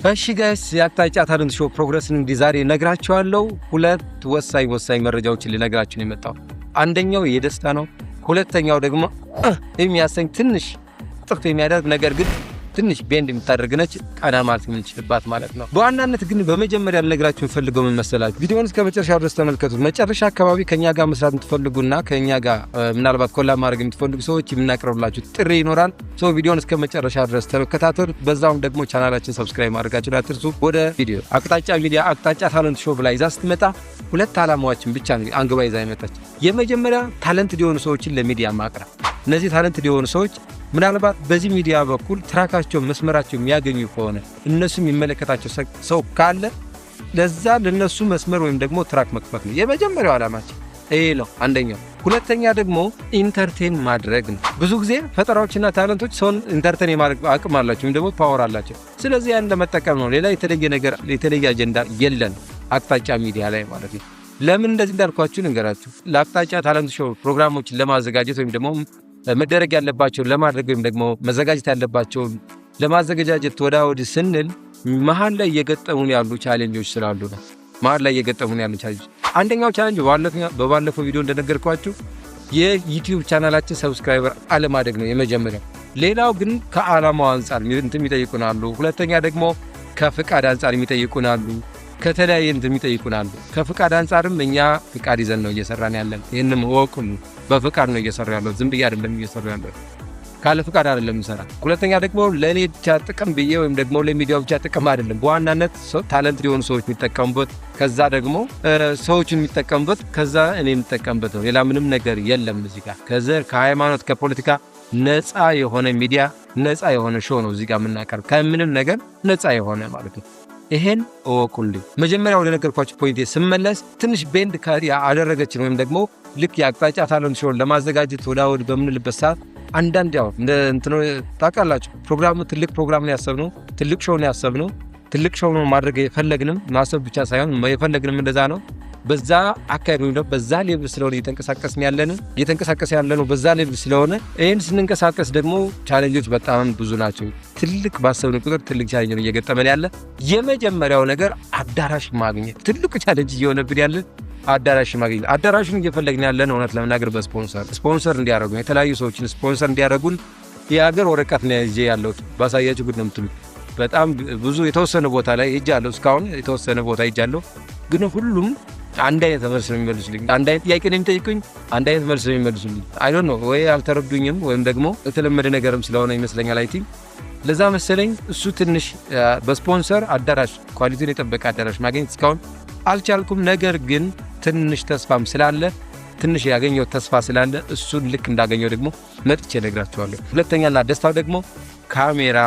እሺ ጋይስ የአቅጣጫ ታለንት ሾው ፕሮግረስን ዛሬ ነግራችኋለሁ። ሁለት ወሳኝ መረጃዎችን ልነግራችሁ ነው የመጣው። አንደኛው የደስታ ነው፣ ሁለተኛው ደግሞ የሚያሰኝ ትንሽ ጥርት የሚያደርግ ነገር ግን ትንሽ ቤንድ የምታደርግ ነች፣ ቀና ማለት የምንችልባት ማለት ነው። በዋናነት ግን በመጀመሪያ ልነግራችሁ የምፈልገው ምን መሰላችሁ? ቪዲዮውን እስከ መጨረሻው ድረስ ተመልከቱት። መጨረሻ አካባቢ ከኛ ጋር መስራት የምትፈልጉና ከኛ ጋር ምናልባት ኮላብ ማድረግ የምትፈልጉ ሰዎች የምናቀርብላችሁ ጥሪ ይኖራል። ሶ ቪዲዮውን እስከ መጨረሻ ድረስ ተከታተሉ። በዛውም ደግሞ ቻናላችን ሰብስክራይብ ማድረጋችሁን አትርሱ። ወደ ቪዲዮ አቅጣጫ ሚዲያ አቅጣጫ ታለንት ሾው ብላ ይዛ ስትመጣ ሁለት ዓላማዎችን ብቻ አንግባ ይዛ የመጣች። የመጀመሪያ ታለንት የሆኑ ሰዎችን ለሚዲያ ማቅረብ። እነዚህ ታለንት የሆኑ ሰዎች ምናልባት በዚህ ሚዲያ በኩል ትራካቸው መስመራቸው የሚያገኙ ከሆነ እነሱ የሚመለከታቸው ሰው ካለ ለዛ ለነሱ መስመር ወይም ደግሞ ትራክ መክፈት ነው የመጀመሪያው ዓላማችን። ይሄ ነው አንደኛው። ሁለተኛ ደግሞ ኢንተርቴን ማድረግ ነው። ብዙ ጊዜ ፈጠራዎችና ታለንቶች ሰውን ኢንተርቴን የማድረግ አቅም አላቸው ወይም ደግሞ ፓወር አላቸው። ስለዚህ ያን ለመጠቀም ነው። ሌላ የተለየ ነገር የተለየ አጀንዳ የለን አቅጣጫ ሚዲያ ላይ ማለት ነው። ለምን እንደዚህ እንዳልኳችሁ ልንገራችሁ። ለአቅጣጫ ታለንት ሾው ፕሮግራሞችን ለማዘጋጀት ወይም ደግሞ መደረግ ያለባቸውን ለማድረግ ወይም ደግሞ መዘጋጀት ያለባቸውን ለማዘጋጀት ወዲህ ስንል መሀል ላይ እየገጠሙን ያሉ ቻሌንጆች ስላሉ ነው። መሀል ላይ እየገጠሙን ያሉ ቻሌንጆች አንደኛው ቻሌንጅ በባለፈው ቪዲዮ እንደነገርኳችሁ የዩቲዩብ ቻናላችን ሰብስክራይበር አለማደግ ነው የመጀመሪያው። ሌላው ግን ከዓላማው አንጻር የሚጠይቁናሉ። ሁለተኛ ደግሞ ከፍቃድ አንጻር የሚጠይቁናሉ። ከተለያየ የሚጠይቁናሉ። ከፍቃድ አንጻርም እኛ ፍቃድ ይዘን ነው እየሰራን ያለን። ይሄንም ወቁን በፍቃድ ነው እየሰራን ያለው። ዝም ብዬ አይደለም እየሰራን ያለው። ካለ ፍቃድ አይደለም እንሰራ። ሁለተኛ ደግሞ ለኔ ብቻ ጥቅም ብዬ ወይም ደግሞ ለሚዲያው ብቻ ጥቅም አይደለም። በዋናነት ታለንት የሆኑ ሰዎች የሚጠቀሙበት፣ ከዛ ደግሞ ሰዎችን የሚጠቀሙበት፣ ከዛ እኔ የምጠቀምበት ነው። ሌላ ምንም ነገር የለም እዚህ ጋር። ከዘር ከሃይማኖት ከፖለቲካ ነፃ የሆነ ሚዲያ ነፃ የሆነ ሾው ነው እዚህ ጋር የምናቀርብ። ከምንም ነገር ነፃ የሆነ ማለት ነው። ይሄን እወቁልኝ። መጀመሪያ ወደ ነገርኳችሁ ፖይንት ስመለስ ትንሽ ቤንድ አደረገችን ወይም ደግሞ ልክ የአቅጣጫ ታለንት ሾው ለማዘጋጀት ወደ በምንልበት ሰዓት አንዳንድ ያው እንደ እንትኑ ታውቃላችሁ፣ ፕሮግራሙ ትልቅ ፕሮግራም ነው ያሰብነው፣ ትልቅ ሾው ነው ያሰብነው። ትልቅ ሾው ነው ማድረግ የፈለግንም፣ ማሰብ ብቻ ሳይሆን የፈለግንም እንደዛ ነው። በዛ አካባቢ ነው በዛ ሌቭል ስለሆነ እየተንቀሳቀስ ያለነው በዛ ሌቭል ስለሆነ ይሄን ስንንቀሳቀስ ደግሞ ቻሌንጆች በጣም ብዙ ናቸው። ትልቅ ባሰብነው ቁጥር ትልቅ ቻሌንጅ ነው እየገጠመን ያለ። የመጀመሪያው ነገር አዳራሽ ማግኘት ትልቁ ቻሌንጅ እየሆነብን ያለ አዳራሽ ማግኘት። አዳራሹን እየፈለግን ያለን እውነት ለመናገር በስፖንሰር እንዲያደርጉ የተለያዩ ሰዎችን ስፖንሰር እንዲያደርጉን የሀገር ወረቀት ነው ይዤ ያለው ባሳያችሁ ጉድ ነው የምትሉት። በጣም ብዙ የተወሰነ ቦታ ላይ ሄጃለሁ። እስካሁን የተወሰነ ቦታ ሄጃለሁ፣ ግን ሁሉም አንድ አይነት መልስ ነው የሚመልሱልኝ። አንድ አይነት ጥያቄ ነው የሚጠይቁኝ፣ አንድ አይነት መልስ ነው የሚመልሱልኝ። አይ ዶንት ኖ ወይ አልተረዱኝም ወይም ደግሞ የተለመደ ነገርም ስለሆነ ይመስለኛል። አይ ቲንክ ለዛ መሰለኝ እሱ ትንሽ በስፖንሰር አዳራሽ ኳሊቲውን የጠበቀ አዳራሽ ማግኘት እስካሁን አልቻልኩም። ነገር ግን ትንሽ ተስፋም ስላለ ትንሽ ያገኘው ተስፋ ስላለ እሱን ልክ እንዳገኘው ደግሞ መጥቼ እነግራችኋለሁ። ሁለተኛና ደስታው ደግሞ ካሜራ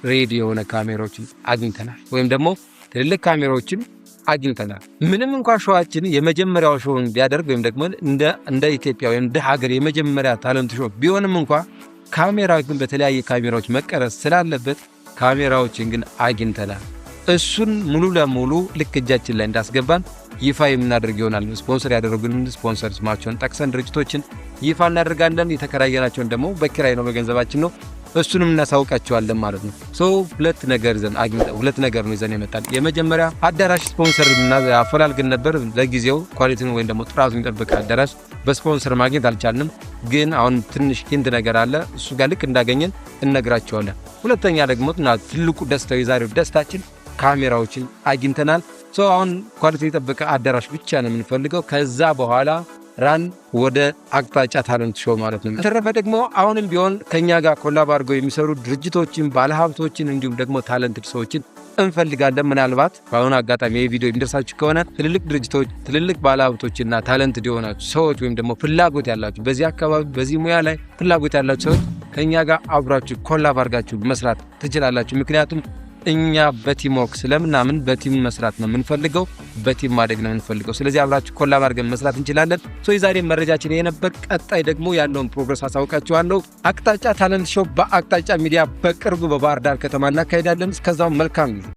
ሬዲ የሆነ ካሜራዎችን አግኝተናል፣ ወይም ደግሞ ትልልቅ ካሜራዎችን አግኝተናል። ምንም እንኳን ሾዋችን የመጀመሪያው ሾውን ቢያደርግ ወይም ደግሞ እንደ ኢትዮጵያ ወይም እንደ ሀገር የመጀመሪያ ታለንት ሾው ቢሆንም እንኳን ካሜራው ግን በተለያየ ካሜራዎች መቀረጽ ስላለበት ካሜራዎችን ግን አግኝተናል። እሱን ሙሉ ለሙሉ ልክ እጃችን ላይ እንዳስገባን ይፋ የምናደርግ ይሆናል። ስፖንሰር ያደረጉን ስፖንሰር ስማቸውን ጠቅሰን ድርጅቶችን ይፋ እናደርጋለን። የተከራየናቸውን ደግሞ በኪራይ ነው በገንዘባችን ነው፣ እሱንም እናሳውቃቸዋለን ማለት ነው። ሁለት ነገር ነው ይዘን የመጣን። የመጀመሪያ አዳራሽ ስፖንሰር አፈላልገን ነበር። ለጊዜው ኳሊቲውን ወይም ደግሞ ጥራቱን የሚጠብቅ አዳራሽ በስፖንሰር ማግኘት አልቻልንም። ግን አሁን ትንሽ ሂንት ነገር አለ፣ እሱ ጋር ልክ እንዳገኘን እነግራቸዋለን። ሁለተኛ ደግሞ ትልቁ ደስታው የዛሬው ደስታችን ካሜራዎችን አግኝተናል። አሁን ኳሊቲ የጠበቀ አዳራሽ ብቻ ነው የምንፈልገው። ከዛ በኋላ ራን ወደ አቅጣጫ ታለንት ሾው ማለት ነው። በተረፈ ደግሞ አሁንም ቢሆን ከኛ ጋር ኮላብ አድርገው የሚሰሩ ድርጅቶችን፣ ባለሀብቶችን እንዲሁም ደግሞ ታለንትድ ሰዎችን እንፈልጋለን። ምናልባት በአሁኑ አጋጣሚ ይህ ቪዲዮ የሚደርሳችሁ ከሆነ ትልልቅ ድርጅቶች፣ ትልልቅ ባለሀብቶችና ታለንትድ የሆናችሁ ሰዎች ወይም ደግሞ ፍላጎት ያላችሁ በዚህ አካባቢ በዚህ ሙያ ላይ ፍላጎት ያላችሁ ሰዎች ከኛ ጋር አብራችሁ ኮላብ አድርጋችሁ መስራት ትችላላችሁ። ምክንያቱም እኛ በቲም ወርክ ስለምናምን በቲም መስራት ነው የምንፈልገው፣ በቲም ማደግ ነው የምንፈልገው። ስለዚህ አብራችሁ ኮላብ አድርገን መስራት እንችላለን። የዛሬ መረጃችን ይሄ ነበር። ቀጣይ ደግሞ ያለውን ፕሮግረስ አሳውቃችኋለሁ። አቅጣጫ ታለንት ሾው በአቅጣጫ ሚዲያ በቅርቡ በባህር ዳር ከተማ እናካሄዳለን። እስከዛው መልካም